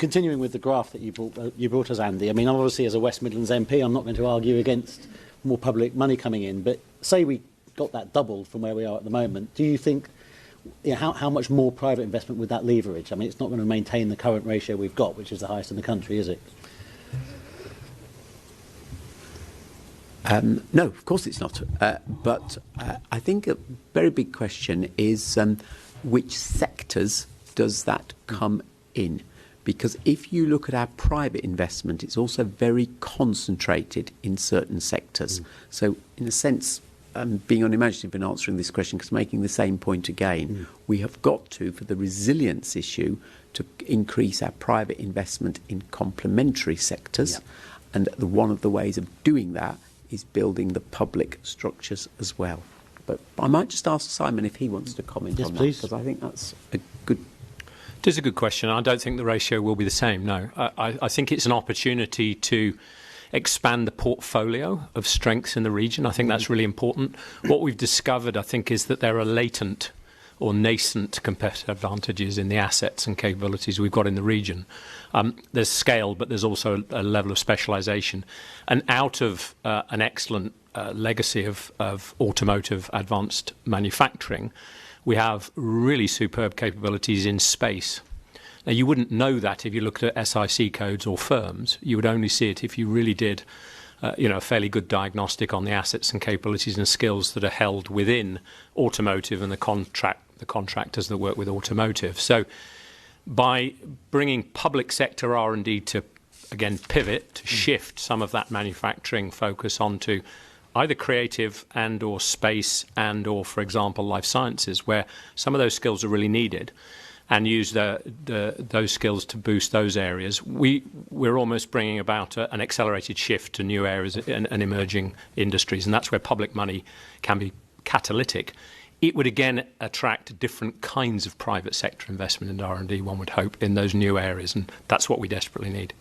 continuing with the graph that you brought us, Andy, I mean, obviously as a West Midlands MP, I'm not going to argue against more public money coming in, but say we got that doubled from where we are at the moment, do you think, how much more private investment would that leverage? I mean, it's not going to maintain the current ratio we've got, which is the highest in the country, is it? No, of course it's not. But I think a very big question is which sectors does that come in? Because if you look at our private investment, it's also very concentrated in certain sectors. So in a sense, being unimaginative in answering this question, because making the same point again, we have got to, for the resilience issue, to increase our private investment in complementary sectors. Yep. And one of the ways of doing that is building the public structures as well. But I might just ask Simon if he wants to comment on that, because I think that's a good... It is a good question. I don't think the ratio will be the same, no. I think it's an opportunity to expand the portfolio of strengths in the region. I think that's really important. What we've discovered, I think, is that there are latent or nascent competitive advantages in the assets and capabilities we've got in the region. There's scale, but there's also a level of specialisation. And out of an excellent legacy of automotive advanced manufacturing, we have really superb capabilities in space. Now, you wouldn't know that if you looked at SIC codes or firms. You would only see it if you really did a fairly good diagnostic on the assets and capabilities and skills that are held within automotive and the contractors that work with automotive. So by bringing public sector R&D to, again, pivot, to shift some of that manufacturing focus onto either creative and or space and or, for example, life sciences, where some of those skills are really needed, and use those skills to boost those areas, we're almost bringing about an accelerated shift to new areas and emerging industries, and that's where public money can be catalytic. It would again attract different kinds of private sector investment in R&D, one would hope, in those new areas, and that's what we desperately need.